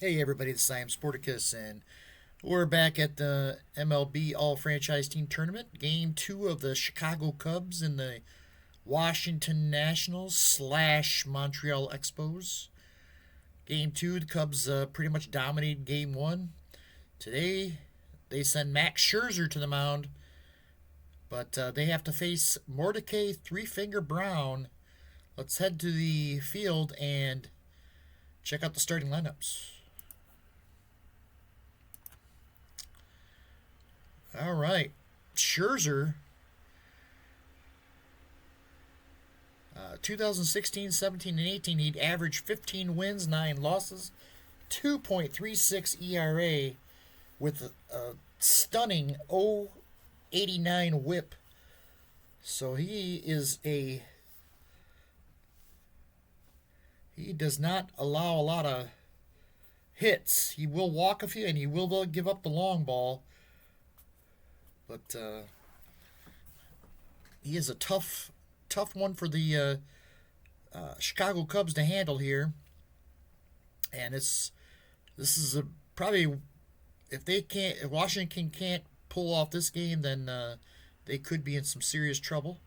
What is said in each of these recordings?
Hey everybody, this is I am Sporticus, and we're back at the MLB All Franchise Team Tournament. Game 2 of the Chicago Cubs and the Washington Nationals / Montreal Expos. Game 2, the Cubs pretty much dominated Game 1. Today, they send Max Scherzer to the mound, but they have to face MORDECAI Three-Finger Brown. Let's head to the field and check out the starting lineups. All right, Scherzer, 2016, 17, and 18, he'd averaged 15 wins, 9 losses, 2.36 ERA with a stunning 0.89 whip. So he does not allow a lot of hits. He will walk a few, and he will give up the long ball. But he is a tough one for the Chicago Cubs to handle here. And this is probably, if Washington can't pull off this game, then they could be in some serious trouble,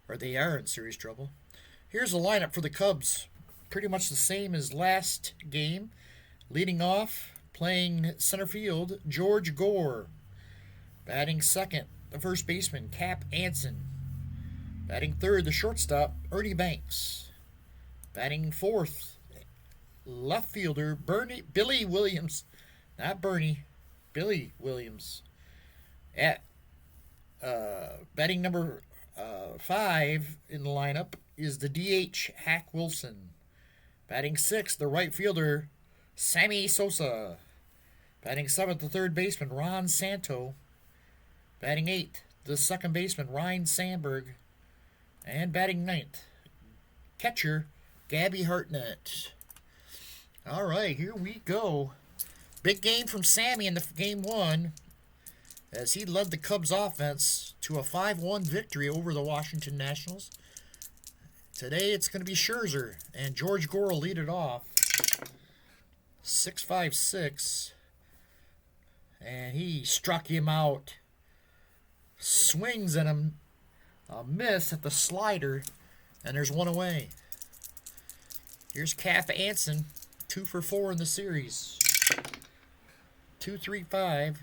or they are in serious trouble. Here's the lineup for the Cubs, pretty much the same as last game. Leading off, playing center field, George Gore. Batting second, the first baseman, Cap Anson. Batting third, the shortstop, Ernie Banks. Batting fourth, left fielder, Billy Williams. Not Bernie, Billy Williams. At batting number 5 in the lineup is the DH, Hack Wilson. Batting sixth, the right fielder, Sammy Sosa. Batting seventh, the third baseman, Ron Santo. Batting eighth, the second baseman, Ryan Sandberg. And batting ninth, catcher, Gabby Hartnett. All right, here we go. Big game from Sammy in the game 1, as he led the Cubs offense to a 5-1 victory over the Washington Nationals. Today it's going to be Scherzer, and George Gore will lead it off. 6.56, and he struck him out. Swings at him, a miss at the slider, and there's one away. Here's Cap Anson, 2 for 4 in the series. 2.35.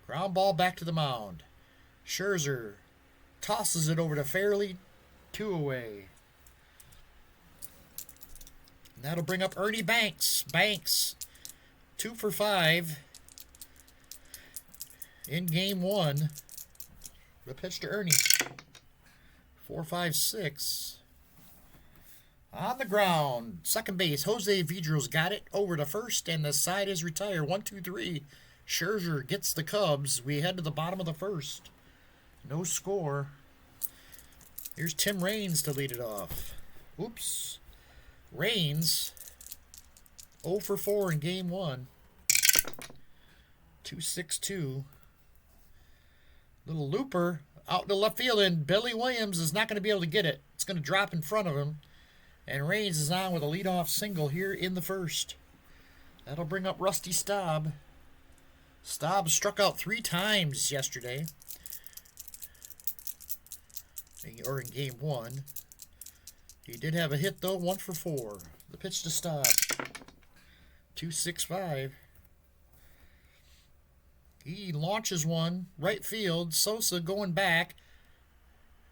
Ground ball back to the mound. Scherzer tosses it over to Fairley, 2 away. And that'll bring up Ernie Banks. Banks, 2 for 5. In game 1, the pitch to Ernie. 4.56. On the ground, second base, Jose Vidro's got it over to first, and the side is retired. 1-2-3. Scherzer gets the Cubs. We head to the bottom of the first. No score. Here's Tim Raines to lead it off. Oops. Raines, 0 for 4 in game 1. 2.62. Little looper out to left field, and Billy Williams is not going to be able to get it. It's going to drop in front of him, and Raines is on with a leadoff single here in the first. That'll bring up Rusty Staub. Staub struck out 3 times yesterday, or in game 1. He did have a hit, though, 1 for 4. The pitch to Staub. 2.65. He launches one, right field. Sosa going back.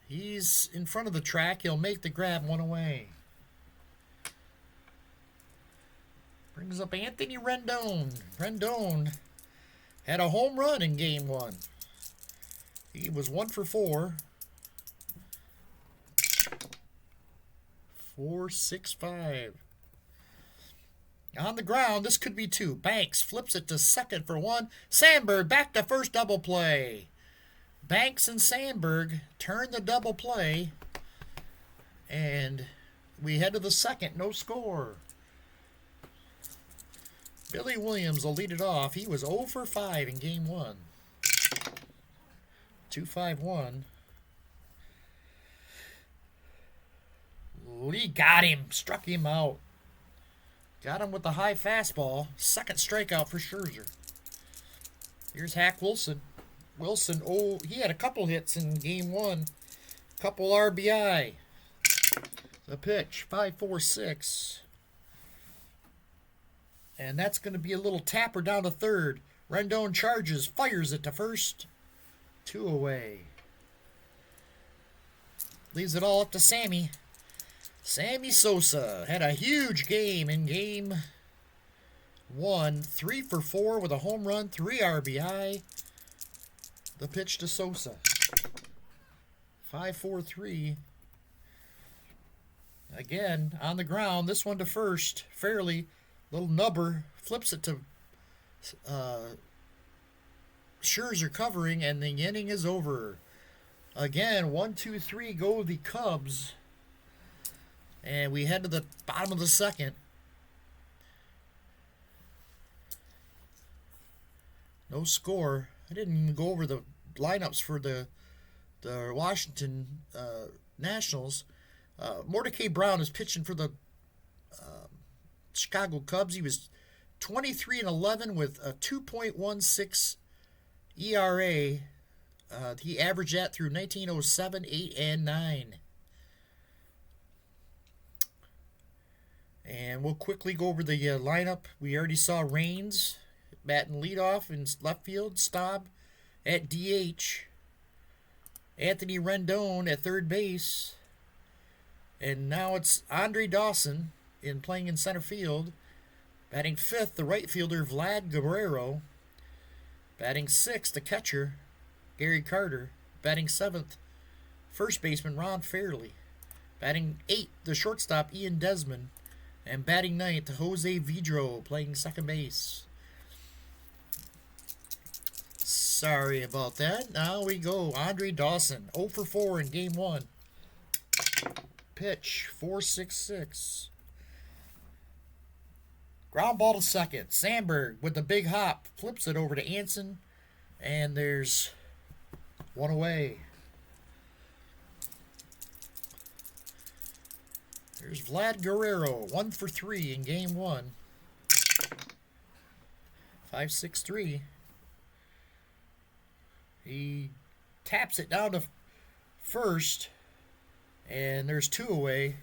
He's in front of the track. He'll make the grab, 1 away. Brings up Anthony Rendon. Rendon had a home run in game 1. He was 1 for 4. 4.65. On the ground, this could be 2. Banks flips it to second for 1. Sandberg back to first, double play. Banks and Sandberg turn the double play. And we head to the second, no score. Billy Williams will lead it off. He was 0 for 5 in game 1. 2.51. Lee got him, struck him out. Got him with the high fastball. Second strikeout for Scherzer. Here's Hack Wilson. Wilson, oh, he had a couple hits in game 1. Couple RBI. The pitch, 5-4-6. And that's going to be a little tapper down to third. Rendon charges, fires it to first. 2 away. Leaves it all up to Sammy. Sammy Sosa had a huge game in game 1. 3 for 4 with a home run, 3 RBI. The pitch to Sosa. 5-4-3. Again, on the ground. This one to first. Fairly. Little nubber. Flips it to Scherzer covering, and the inning is over. Again, 1-2-3 go the Cubs. And we head to the bottom of the second. No score. I didn't even go over the lineups for the Washington Nationals. Mordecai Brown is pitching for the Chicago Cubs. He was 23-11 with a 2.16 ERA. He averaged that through 1907, 8, and 9. And we'll quickly go over the lineup. We already saw Raines batting leadoff in left field. Staub at DH. Anthony Rendon at third base. And now it's Andre Dawson playing in center field. Batting fifth, the right fielder Vlad Guerrero. Batting sixth, the catcher Gary Carter. Batting seventh, first baseman Ron Fairley. Batting eighth, the shortstop Ian Desmond. And batting ninth, Jose Vidro playing second base. Sorry about that. Now we go. Andre Dawson, 0 for 4 in game 1. Pitch, 4-6-6. Ground ball to second. Sandberg with the big hop. Flips it over to Anson. And there's one away. Here's Vlad Guerrero, 1 for 3 in game 1. 5-6-3. He taps it down to first, and there's 2 away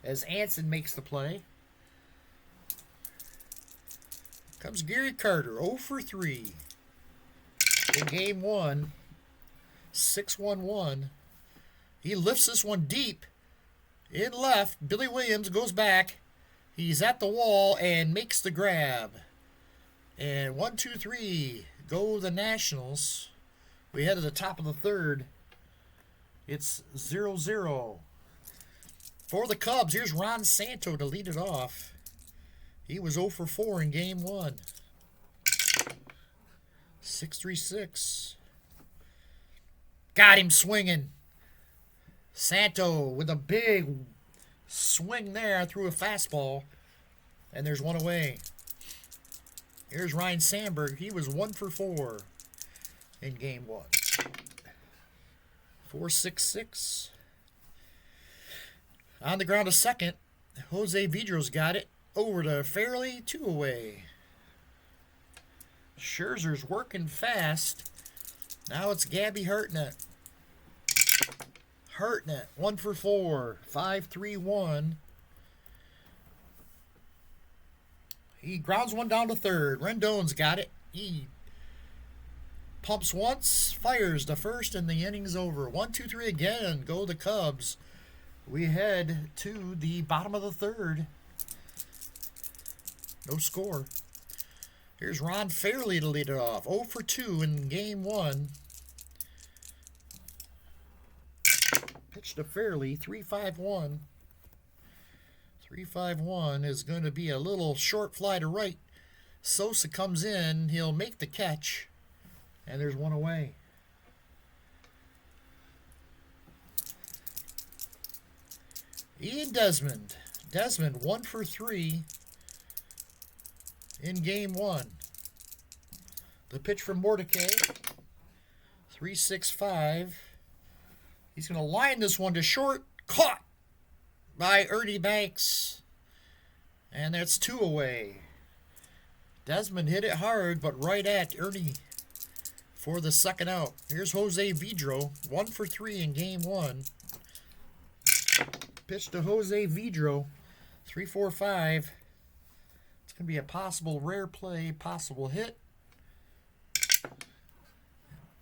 as Anson makes the play. Comes Gary Carter, 0 for 3 in game 1. 6-1-1. He lifts this one deep. In left, Billy Williams goes back. He's at the wall and makes the grab. And 1-2-3 go the Nationals. We head to the top of the third. It's 0-0. For the Cubs, here's Ron Santo to lead it off. He was 0 for 4 in game 1. 6-3-6. Got him swinging. Santo with a big swing there through a fastball. And there's one away. Here's Ryan Sandberg. He was 1 for 4 in game 1. 4-6-6. On the ground to second. Jose Vidro's got it. Over to Fairley. 2 away. Scherzer's working fast. Now it's Gabby Hartnett. Hartnett, 1 for 4, 5-3-1. He grounds one down to third. Rendon's got it. He pumps once, fires to first, and the inning's over. 1-2-3 again. Go the Cubs. We head to the bottom of the third. No score. Here's Ron Fairley to lead it off. 0 for 2 in game 1. Pitch to Fairley, 3-5-1. 3-5-1 is going to be a little short fly to right. Sosa comes in. He'll make the catch. And there's one away. Ian Desmond. Desmond, 1 for 3 in game 1. The pitch from Mordecai. 3-6-5. He's going to line this one to short. Caught by Ernie Banks. And that's 2 away. Desmond hit it hard, but right at Ernie for the second out. Here's Jose Vidro, 1 for 3 in game 1. Pitch to Jose Vidro, 3-4-5. It's going to be a possible rare play, possible hit.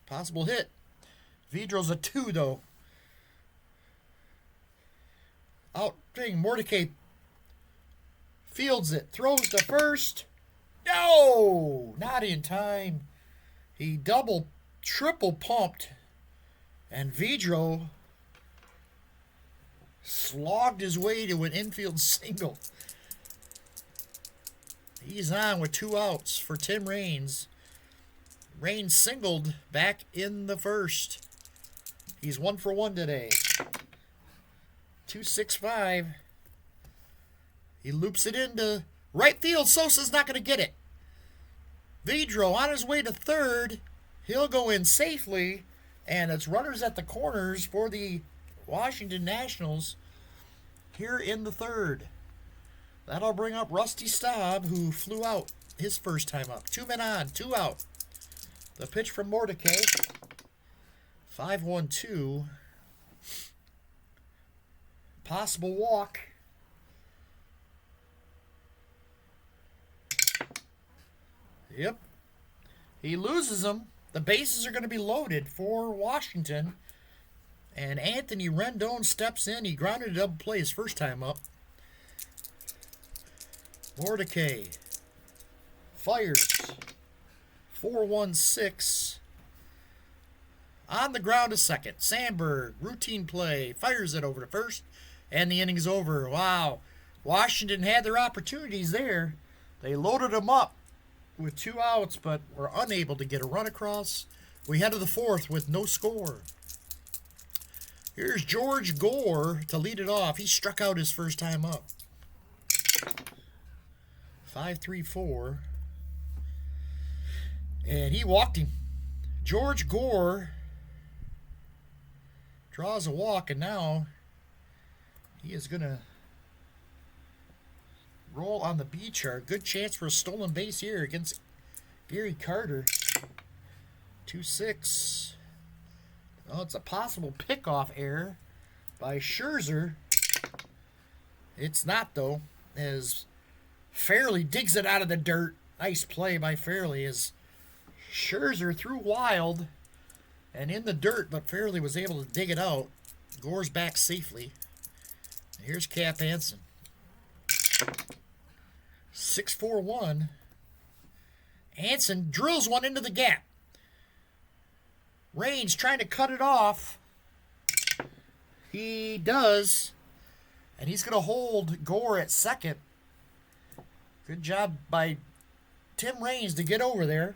Possible hit. Vidro's a 2, though. Out thing, Mordecai fields it, throws to first. No, not in time. He double, triple pumped, and Vidro slogged his way to an infield single. He's on with 2 outs for Tim Raines. Raines singled back in the first. He's 1 for 1 today. 2-6-5. He loops it into right field. Sosa's not going to get it. Vidro on his way to third. He'll go in safely. And it's runners at the corners for the Washington Nationals here in the third. That'll bring up Rusty Staub, who flew out his first time up. 2 men on, 2 out. The pitch from MORDECAI. 5-1-2. Possible walk. Yep. He loses them. The bases are going to be loaded for Washington. And Anthony Rendon steps in. He grounded a double play his first time up. MORDECAI fires. 4-1-6. On the ground to second. Sandberg, routine play. Fires it over to first. And the inning's over. Wow. Washington had their opportunities there. They loaded them up with 2 outs, but were unable to get a run across. We head to the fourth with no score. Here's George Gore to lead it off. He struck out his first time up. 5-3-4. And he walked him. George Gore draws a walk, and now he is going to roll on the B chart. Good chance for a stolen base here against Gary Carter. 2-6. Oh, it's a possible pickoff error by Scherzer. It's not, though, as Fairley digs it out of the dirt. Nice play by Fairley as Scherzer threw wild and in the dirt, but Fairley was able to dig it out. Gore's back safely. Here's Cap Anson. 6-4-1. Anson drills one into the gap. Raines trying to cut it off. He does. And he's going to hold Gore at second. Good job by Tim Raines to get over there.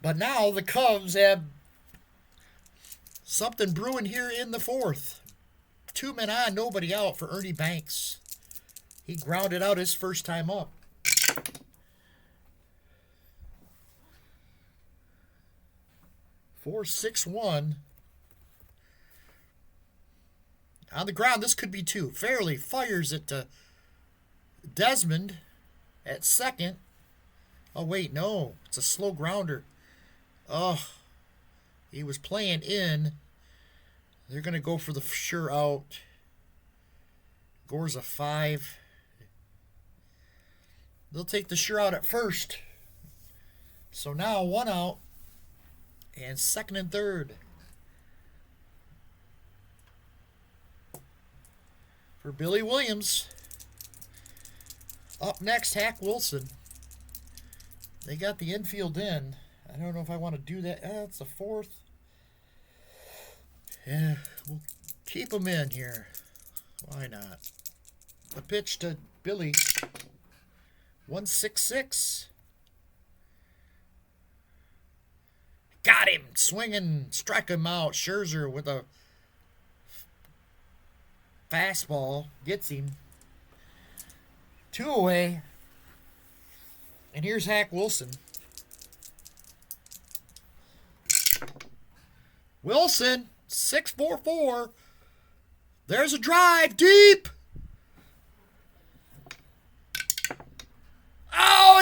But now the Cubs have something brewing here in the fourth. 2 men on, nobody out for Ernie Banks. He grounded out his first time up. Four, 6-1. On the ground, this could be 2. Fairley fires it to Desmond at second. Oh, wait, no. It's a slow grounder. Oh, he was playing in. They're going to go for the sure out. Gore's a 5. They'll take the sure out at first. So now 1 out. And second and third. For Billy Williams. Up next, Hack Wilson. They got the infield in. I don't know if I want to do that. It's the fourth. Yeah, we'll keep them in here. Why not? The pitch to Billy. 1-6-6. Got him. Swinging. Strike him out. Scherzer with a fastball. Gets him. 2 away. And here's Hack Wilson. Wilson. 6-4-4. There's a drive. Deep.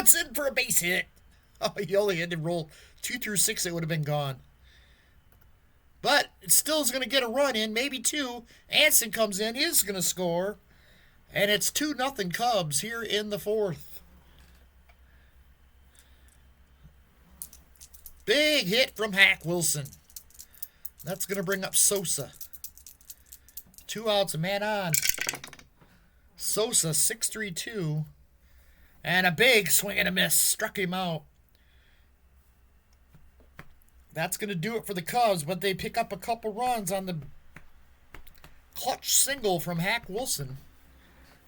Wilson for a base hit. Oh, he only had to roll 2 through 6. It would have been gone. But it still is going to get a run in, maybe 2. Anson comes in. He's going to score. And it's 2-0 Cubs here in the 4th. Big hit from Hack Wilson. That's going to bring up Sosa. 2 outs, a man on. Sosa, 6-3-2. And a big swing and a miss. Struck him out. That's going to do it for the Cubs, but they pick up a couple runs on the clutch single from Hack Wilson.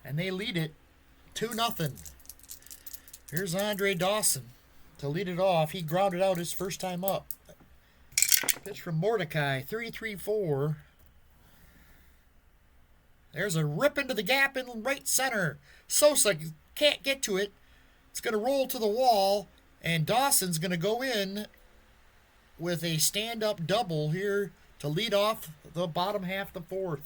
And they lead it 2-0. Here's Andre Dawson to lead it off. He grounded out his first time up. Pitch from Mordecai, 3-3-4. There's a rip into the gap in right center. Sosa can't get to it. It's going to roll to the wall, and Dawson's going to go in with a stand-up double here to lead off the bottom half of the 4th.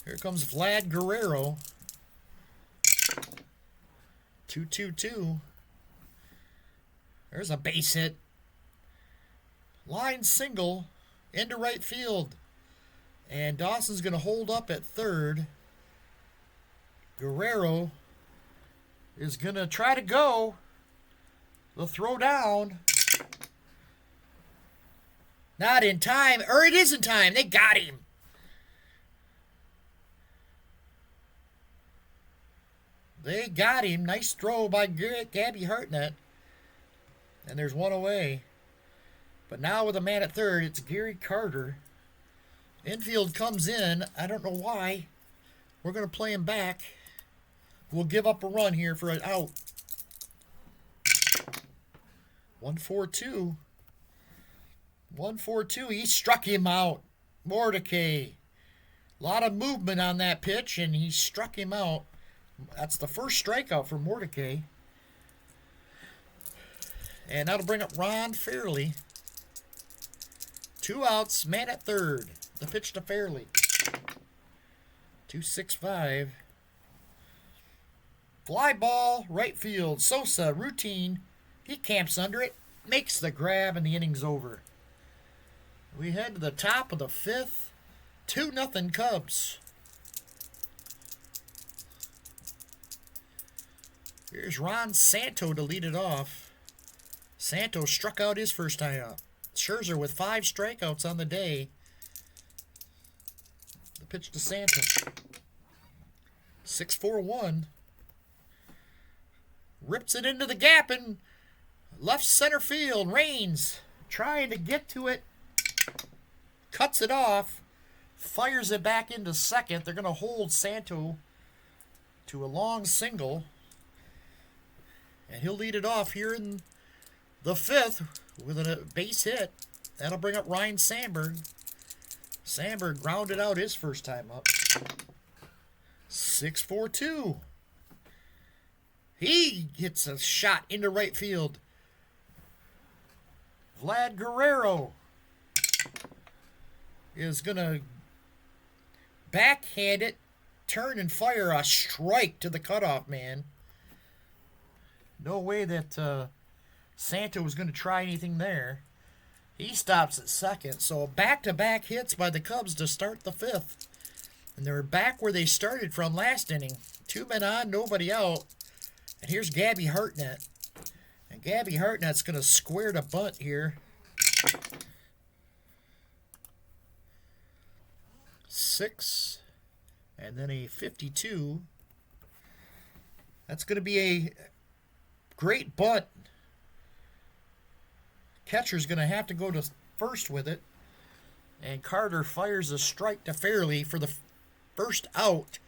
Here comes Vlad Guerrero. 2-2-2. There's a base hit. Line single into right field. And Dawson's going to hold up at third. Guerrero is going to try to go. The throw down. Not in time. Or it is in time. They got him. They got him. Nice throw by Gabby Hartnett. And there's one away. But now with a man at third, it's Gary Carter. Infield comes in. I don't know why. We're going to play him back. We'll give up a run here for an out. 1-4-2. 1-4-2. He struck him out. Mordecai. A lot of movement on that pitch, and he struck him out. That's the first strikeout for Mordecai. And that'll bring up Ron Fairley. 2 outs, man at third. The pitch to Fairley. 2-6-5. Fly ball, right field. Sosa, routine. He camps under it, makes the grab, and the inning's over. We head to the top of the 5th. 2-0 Cubs. Here's Ron Santo to lead it off. Santo struck out his first time up. Scherzer with 5 strikeouts on the day. The pitch to Santo. 6-4-1. Rips it into the gap in left center field. Raines trying to get to it. Cuts it off. Fires it back into second. They're going to hold Santo to a long single. And he'll lead it off here in the 5th with a base hit. That'll bring up Ryan Sandberg. Sandberg grounded out his first time up. 6-4-2. He gets a shot into right field. Vlad Guerrero is going to backhand it, turn and fire a strike to the cutoff man. No way that Santo was going to try anything there. He stops at second. So back-to-back hits by the Cubs to start the 5th. And they're back where they started from last inning. 2 men on, nobody out. And here's Gabby Hartnett. And Gabby Hartnett's going to square the bunt here. 6. And then a 52. That's going to be a great bunt. Catcher's going to have to go to first with it. And Carter fires a strike to Fairley for the first out.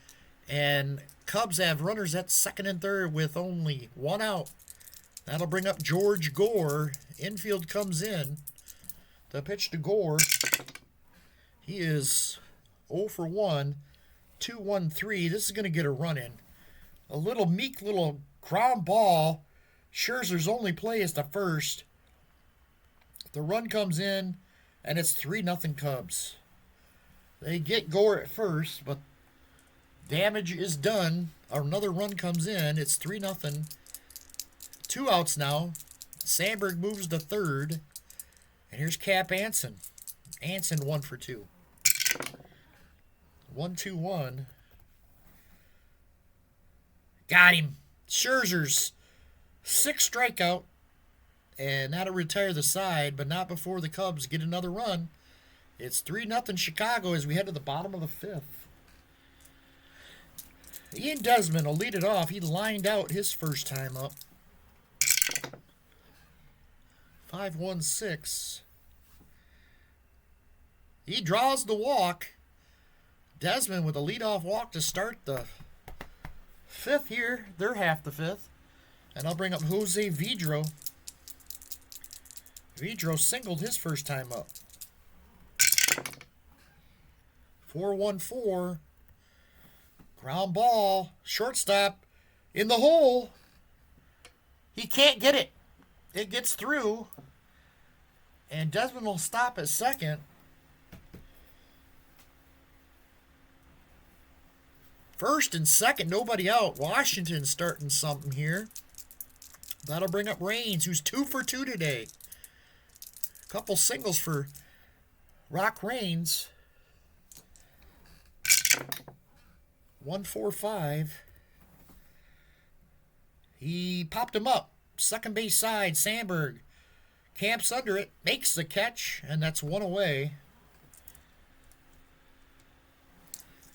And Cubs have runners at second and third with only 1 out. That'll bring up George Gore. Infield comes in. The pitch to Gore. He is 0 for 1. 2-1-3. This is going to get a run in. A little meek little ground ball. Scherzer's only play is the first. The run comes in, and it's 3-0 Cubs. They get Gore at first, but Damage is done. Another run comes in. It's 3-0. 2 outs now. Sandberg moves to third. And here's Cap Anson. Anson 1 for 2. 1-2-1. Got him. Scherzer's 6th strikeout. And that'll retire the side, but not before the Cubs get another run. It's 3-0 Chicago as we head to the bottom of the 5th. Ian Desmond will lead it off. He lined out his first time up. 5-1-6. He draws the walk. Desmond with a leadoff walk to start the 5th here. They're half the 5th. And I'll bring up Jose Vidro. Vidro singled his first time up. 4-1-4. Ground ball. Shortstop in the hole. He can't get it. It gets through. And Desmond will stop at second. First and second, nobody out. Washington starting something here. That'll bring up Raines, who's 2 for 2 today. Couple singles for Rock Raines. 1-4-5. He popped him up. Second base side, Sandberg camps under it, makes the catch, and that's 1 away.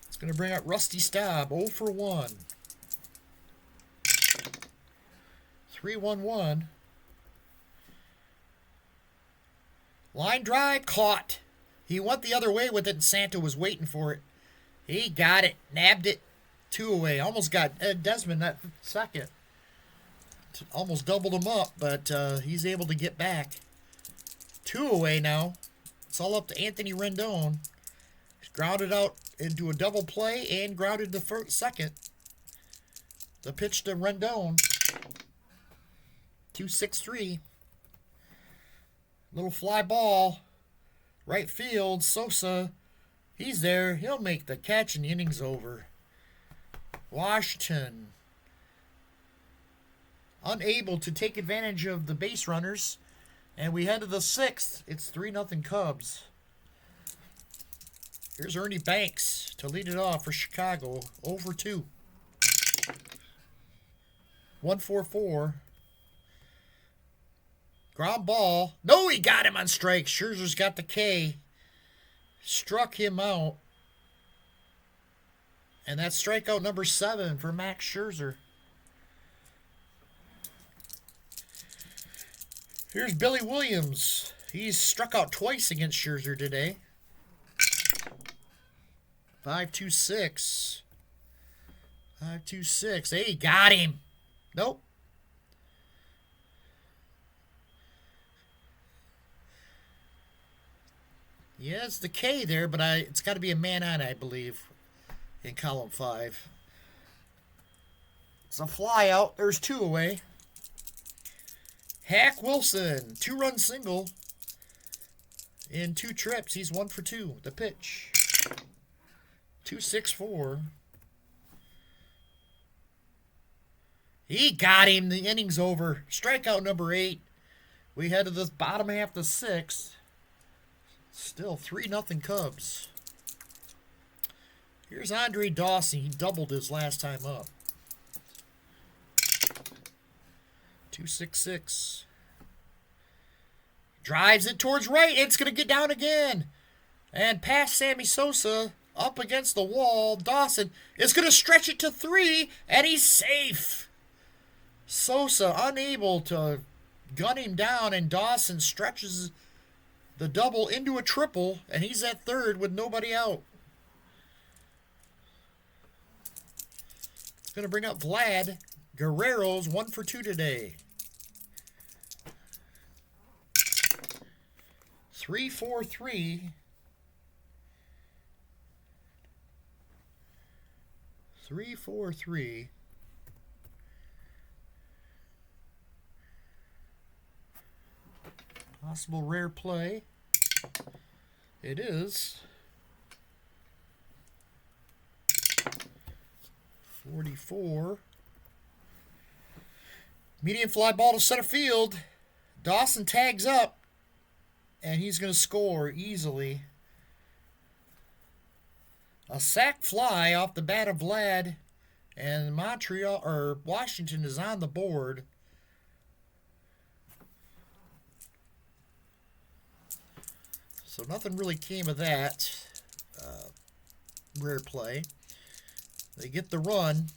It's going to bring out Rusty Staub, 0 for 1. 3-1-1. Line drive, caught. He went the other way with it, and Santo was waiting for it. He got it, nabbed it, 2 away. Almost got Desmond that second. Almost doubled him up, but he's able to get back. 2 away now. It's all up to Anthony Rendon. He's grounded out into a double play and grounded the second. The pitch to Rendon. 2-6-3. Little fly ball. Right field. Sosa. He's there. He'll make the catch and the inning's over. Washington unable to take advantage of the base runners. And we head to the 6th. It's 3-0 Cubs. Here's Ernie Banks to lead it off for Chicago. 0 for 2. 1-4-4. Ground ball. No, he got him on strike. Scherzer's got the K. Struck him out. And that's strikeout number 7 for Max Scherzer. Here's Billy Williams. He's struck out twice against Scherzer today. 5-2-6. 5-2-6. Hey, got him. Nope. Yeah, it's the K there, but it's got to be a man on, I believe, in column 5. It's a fly out. There's 2 away. Hack Wilson, 2-run single in 2 trips. He's 1 for 2. The pitch. 2-6-4. He got him. The inning's over. Strikeout number 8. We head to the bottom half of the 6th. Still 3-0 Cubs. Here's Andre Dawson. He doubled his last time up. 2-6-6. Drives it towards right. It's going to get down again. And past Sammy Sosa. Up against the wall. Dawson is going to stretch it to 3. And he's safe. Sosa unable to gun him down. And Dawson stretches the double into a triple. And he's at third with nobody out. It's going to bring up Vlad Guerrero's 1 for 2 today. 3-4-3. 3-4-3. Possible rare play. It is. 44. Medium fly ball to center field. Dawson tags up, and he's going to score easily. A sac fly off the bat of Vlad, and Montreal or Washington is on the board. So nothing really came of that rare play. They get the run.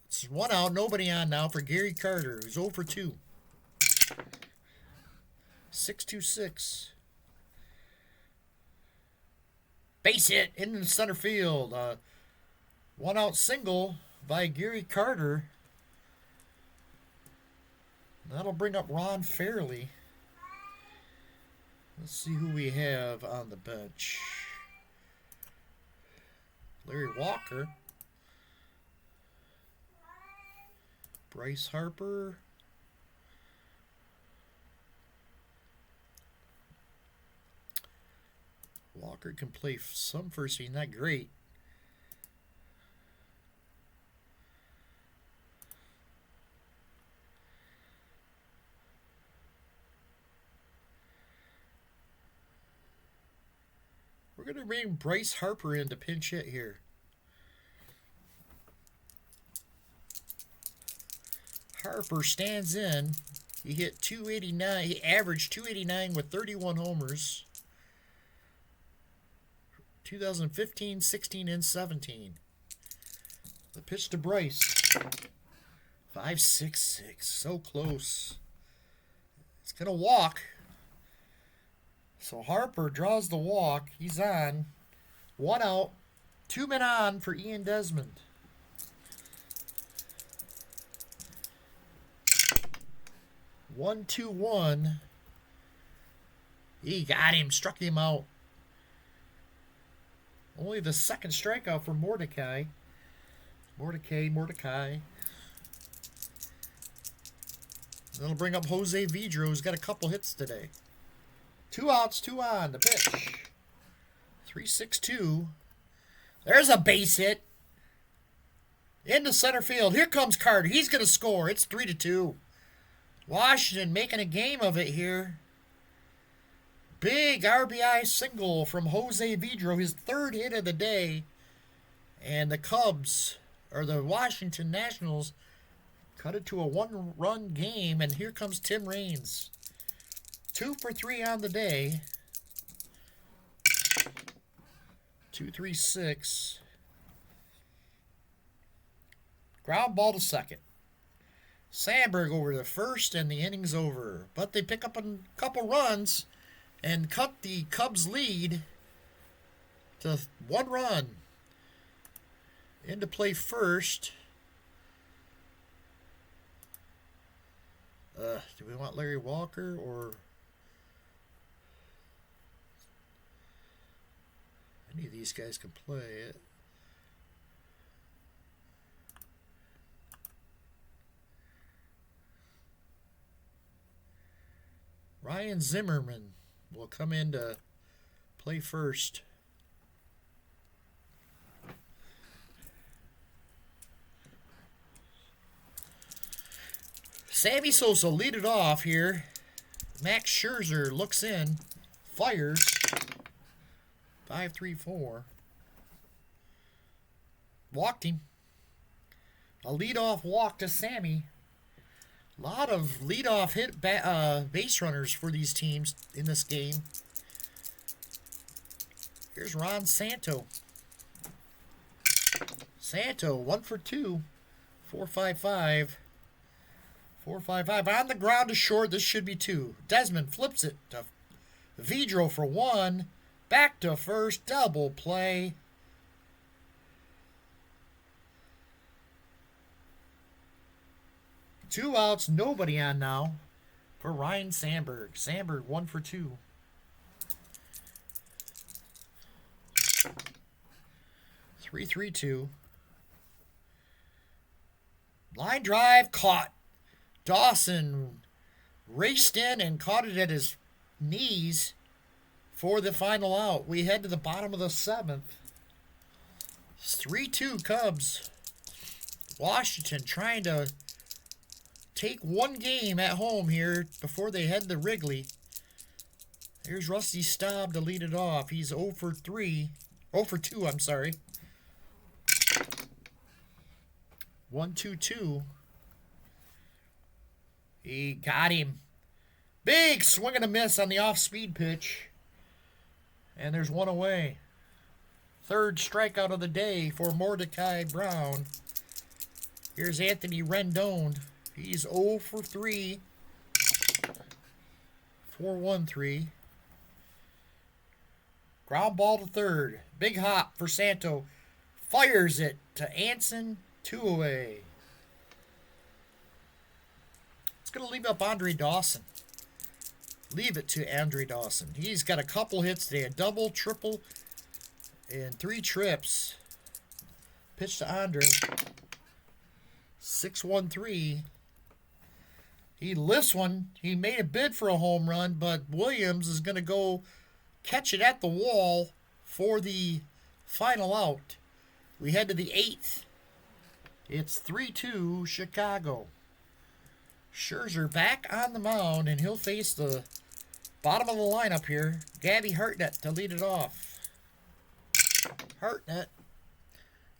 It's 1 out, nobody on now for Gary Carter, who's 0 for 2. 6-2-6. Base hit into the center field. 1 out single by Gary Carter. That'll bring up Ron Fairley. Let's see who we have on the bench. Larry Walker. Bryce Harper. Walker can play some first inning, not great. We're going to bring Bryce Harper in to pinch hit here. Harper stands in. He hit 289. He averaged 289 with 31 homers. 2015, 16, and 17. The pitch to Bryce. 5-6-6. So close. It's going to walk. So Harper draws the walk. He's on. 1 out. 2 men on for Ian Desmond. One, 2-1. He got him. Struck him out. Only the second strikeout for MORDECAI. MORDECAI. That'll bring up Jose Vidro, who's got a couple hits today. 2 outs, 2 on. The pitch. 3-6-2. There's a base hit. Into center field. Here comes Carter. He's going to score. It's 3-2. Washington making a game of it here. Big RBI single from Jose Vidro, his 3rd hit of the day. And the Cubs, or the Washington Nationals, cut it to a 1-run game. And here comes Tim Raines. 2 for 3 on the day. 2-3-6. Ground ball to second. Sandberg over to first, and the inning's over. But they pick up a couple runs and cut the Cubs lead to 1 run. Into play first. Do we want Larry Walker or any of these guys can play it? Ryan Zimmerman will come in to play first. Sammy Sosa lead it off here. Max Scherzer looks in, fires. 5-3-4. Walked him. A leadoff walk to Sammy. A lot of leadoff hit base runners for these teams in this game. Here's Ron Santo. Santo, 1 for 2. 4-5-5. 4-5-5. On the ground to short. This should be 2. Desmond flips it to Vidro for 1. Back to first. Double play. Two outs. Nobody on now for Ryan Sandberg. Sandberg 1 for 2. 3-3-2. Line drive caught. Dawson raced in and caught it at his knees for the final out. We head to the bottom of the 7th. It's 3-2 Cubs. Washington trying to take one game at home here before they head to Wrigley. Here's Rusty Staub to lead it off. He's 0 for 3. 0 for 2, I'm sorry. 1-2-2. He got him. Big swing and a miss on the off-speed pitch. And there's one away. Third strikeout of the day for Mordecai Brown. Here's Anthony Rendon. He's 0 for 3. 4-1-3. Ground ball to third. Big hop for Santo. Fires it to Anson. 2 away. It's going to leave up Andre Dawson. Leave it to Andre Dawson. He's got a couple hits today. A double, triple, and 3 trips. Pitch to Andre. 6-1-3. He lifts one. He made a bid for a home run, but Williams is going to go catch it at the wall for the final out. We head to the 8th. It's 3-2 Chicago. Scherzer back on the mound, and he'll face the bottom of the lineup here. Gabby Hartnett to lead it off. Hartnett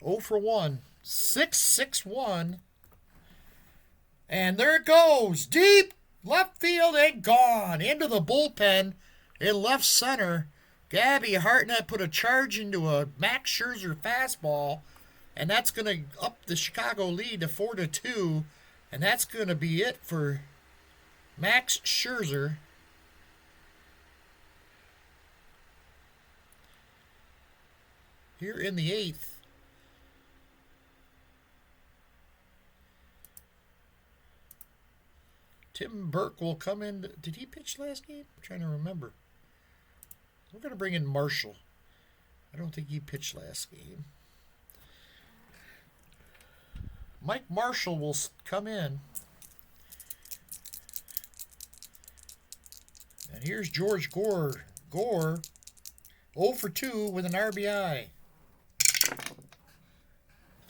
0 for 1. 6-6-1. And there it goes. Deep left field and gone. Into the bullpen in left center. Gabby Hartnett put a charge into a Max Scherzer fastball. And that's going to up the Chicago lead to 4-2. And that's going to be it for Max Scherzer. Here in the 8th. Tim Burke will come in. Did he pitch last game? I'm trying to remember. We're going to bring in Marshall. I don't think he pitched last game. Mike Marshall will come in. And here's George Gore. Gore 0 for 2 with an RBI.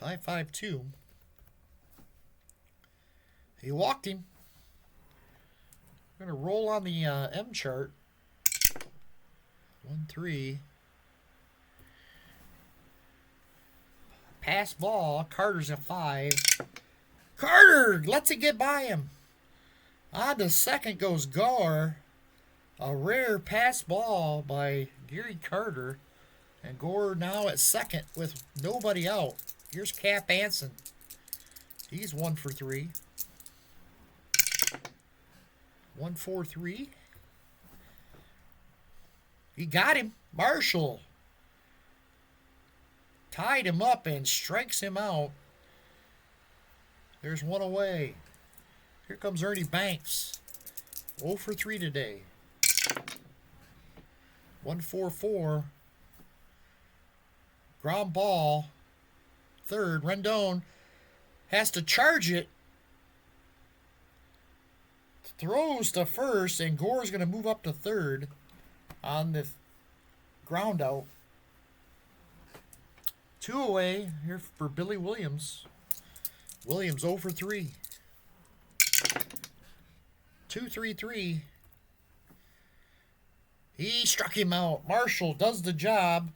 5-5-2. He walked him. We're going to roll on the M chart. 1-3. Pass ball. Carter's a 5. Carter lets it get by him. On to second goes Gore. A rare pass ball by Gary Carter. And Gore now at second with nobody out. Here's Cap Anson. He's 1 for 3. 1-4-3. He got him. Marshall tied him up and strikes him out. There's one away. Here comes Ernie Banks. 0 for 3 today. 1-4-4. Ground ball. Third. Rendon has to charge it. Throws to first, and Gore's going to move up to third on the ground out. 2 away here for Billy Williams. Williams 0 for 3. 2-3-3. He struck him out. Marshall does the job.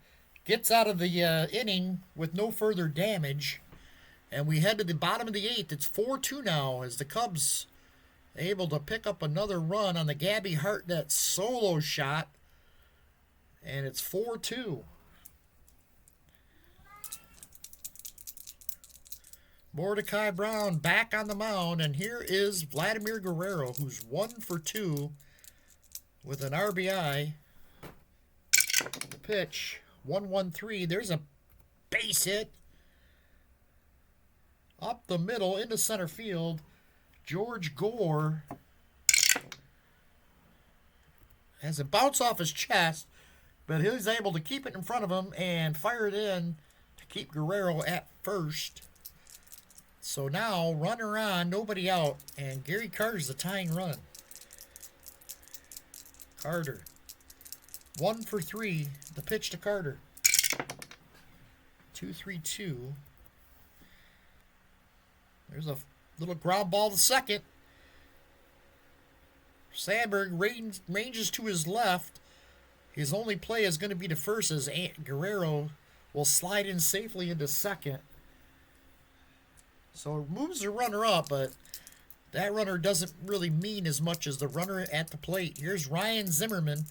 Gets out of the inning with no further damage. And we head to the bottom of the 8th. It's 4-2 now as the Cubs able to pick up another run on the Gabby Hartnett solo shot. And it's 4-2. Mordecai Brown back on the mound. And here is Vladimir Guerrero, who's 1 for 2 with an RBI. The pitch. 1-1-3. There's a base hit. Up the middle into center field. George Gore has a bounce off his chest, but he's able to keep it in front of him and fire it in to keep Guerrero at first. So now, runner on, nobody out, and Gary Carter's the tying run. Carter. 1 for 3. The pitch to Carter. 2-3-2. There's a little ground ball to second. Sandberg ranges to his left. His only play is going to be to first as Guerrero will slide in safely into second. So it moves the runner up, but that runner doesn't really mean as much as the runner at the plate. Here's Ryan Zimmerman,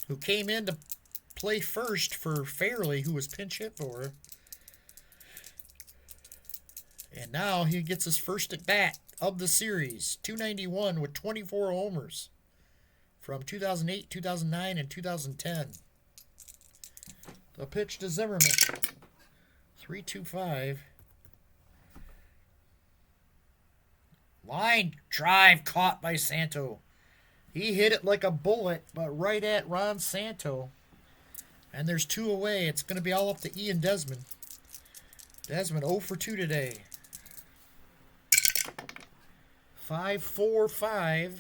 who came in to play first for Fairley, who was pinch hit for. And now he gets his first at bat of the series. .291 with 24 homers from 2008, 2009, and 2010. The pitch to Zimmerman. 3-2-5. Line drive caught by Santo. He hit it like a bullet, but right at Ron Santo. And there's 2 away. It's going to be all up to Ian Desmond. Desmond 0 for 2 today. 5-4-5.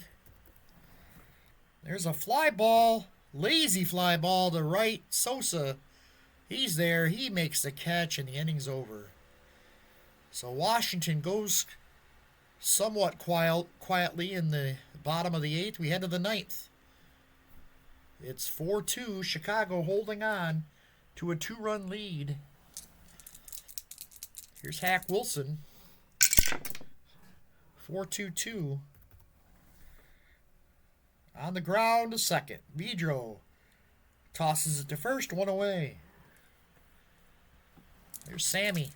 There's a fly ball. Lazy fly ball to right. Sosa. He's there. He makes the catch, and the inning's over. So Washington goes somewhat quietly in the bottom of the 8th. We head to the 9th. It's 4-2. Chicago holding on to a 2-run lead. Here's Hack Wilson. 4-2-2. On the ground to second. Vidro tosses it to first. 1 away. There's Sammy.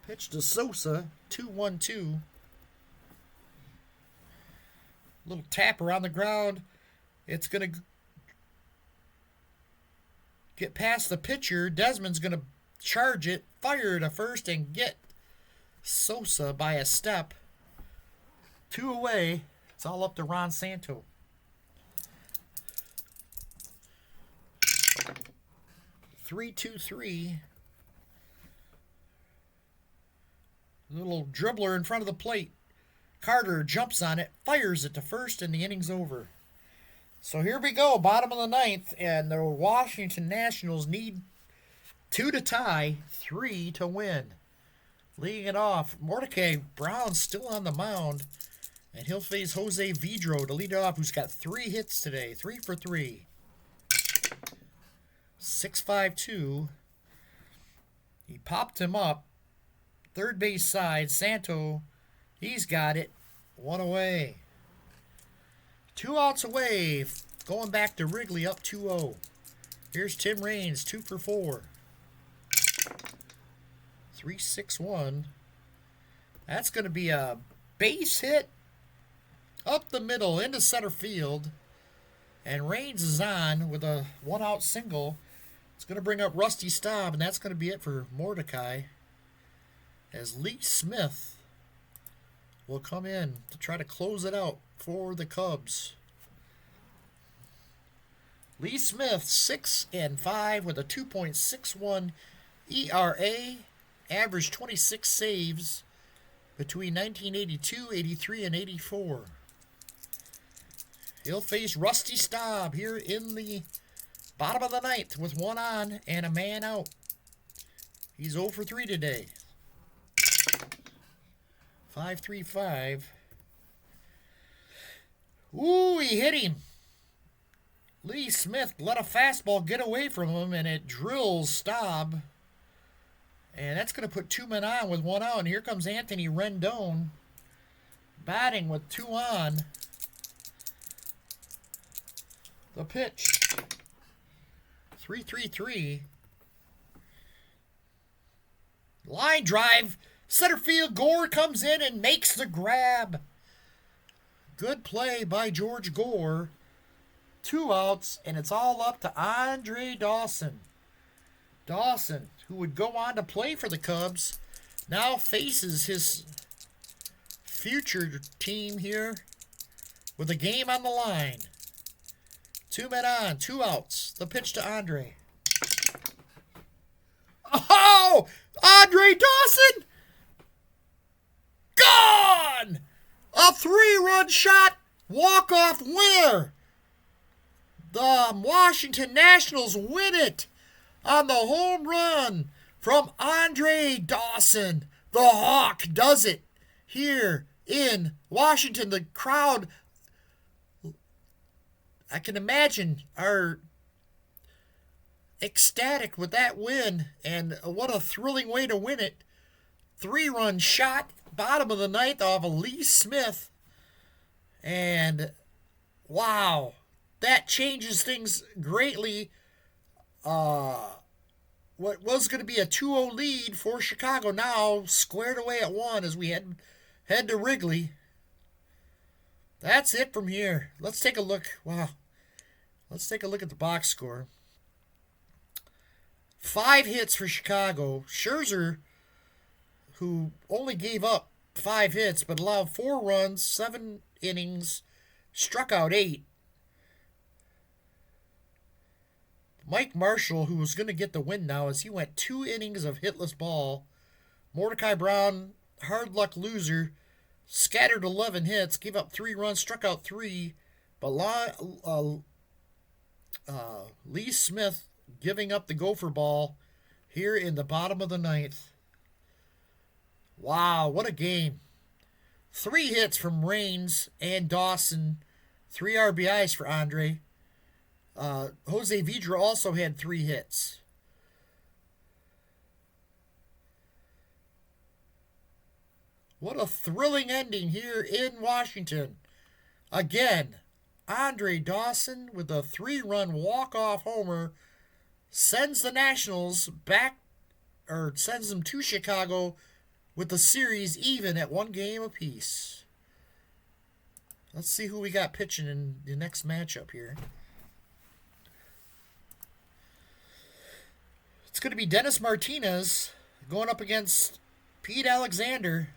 Pitch to Sosa. 2-1-2. Little tapper on the ground. It's going to get past the pitcher. Desmond's going to charge it, fire to first, and get Sosa by a step. 2 away. It's all up to Ron Santo. Three, 2-3. Little dribbler in front of the plate. Carter jumps on it, fires it to first, and the inning's over. So here we go, bottom of the 9th, and the Washington Nationals need 2 to tie, 3 to win. Leading it off, Mordecai Brown still on the mound, and he'll face Jose Vidro to lead it off, who's got 3 hits today, 3 for 3. 6-5-2. He popped him up. Third base side, Santo, he's got it. 1 away. 2 outs away. Going back to Wrigley, up 2-0. Here's Tim Raines, 2 for 4. 3-6-1. That's going to be a base hit up the middle into center field. And Raines is on with a 1-out single. It's going to bring up Rusty Staub, and that's going to be it for Mordecai. As Lee Smith will come in to try to close it out for the Cubs. Lee Smith, 6-5 with a 2.61 ERA, averaged 26 saves between 1982, 83, and 84. He'll face Rusty Staub here in the bottom of the 9th with 1 on and a man out. He's 0 for 3 today. 5-3-5. Ooh, he hit him. Lee Smith let a fastball get away from him, and it drills Staub. And that's going to put 2 men on with 1 out. And here comes Anthony Rendon batting with 2 on. The pitch. 3-3-3. Line drive. Center field, Gore comes in and makes the grab. Good play by George Gore. 2 outs, and it's all up to Andre Dawson. Dawson, who would go on to play for the Cubs, now faces his future team here with a game on the line. 2 men on, 2 outs. The pitch to Andre. Oh! Andre Dawson! Gone! A 3-run shot, walk-off winner. The Washington Nationals win it on the home run from Andre Dawson. The Hawk does it here in Washington. The crowd, I can imagine, are ecstatic with that win, and what a thrilling way to win it. 3-run shot, bottom of the ninth off of Lee Smith. And wow, that changes things greatly. What was going to be a 2-0 lead for Chicago now squared away at 1 as we head to Wrigley. That's it from here. Let's take a look. Wow. Let's take a look at the box score. 5 hits for Chicago. Scherzer, who only gave up 5 hits but allowed 4 runs, 7 innings, struck out 8. Mike Marshall, who was going to get the win now, as he went 2 innings of hitless ball. Mordecai Brown, hard luck loser, scattered 11 hits, gave up 3 runs, struck out 3. But Lee Smith giving up the gopher ball here in the bottom of the ninth. Wow, what a game. 3 hits from Raines and Dawson. 3 RBIs for Andre. Jose Vidra also had 3 hits. What a thrilling ending here in Washington. Again, Andre Dawson with a 3-run walk-off homer sends the Nationals back, or sends them to Chicago with the series even at 1 game apiece. Let's see who we got pitching in the next matchup here. It's going to be Dennis Martinez going up against Pete Alexander.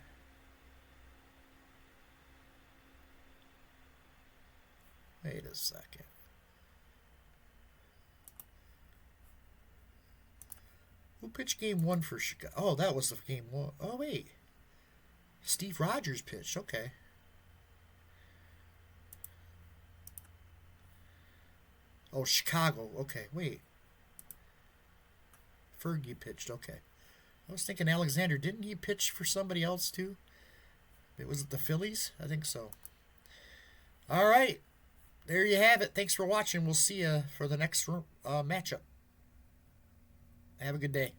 Wait a second. Who pitched game 1 for Chicago? Oh, that was the game 1. Oh, wait. Steve Rogers pitched. Okay. Oh, Chicago. Okay, wait. Fergie pitched. Okay. I was thinking Alexander. Didn't he pitch for somebody else, too? Was it the Phillies? I think so. All right. There you have it. Thanks for watching. We'll see you for the next matchup. Have a good day.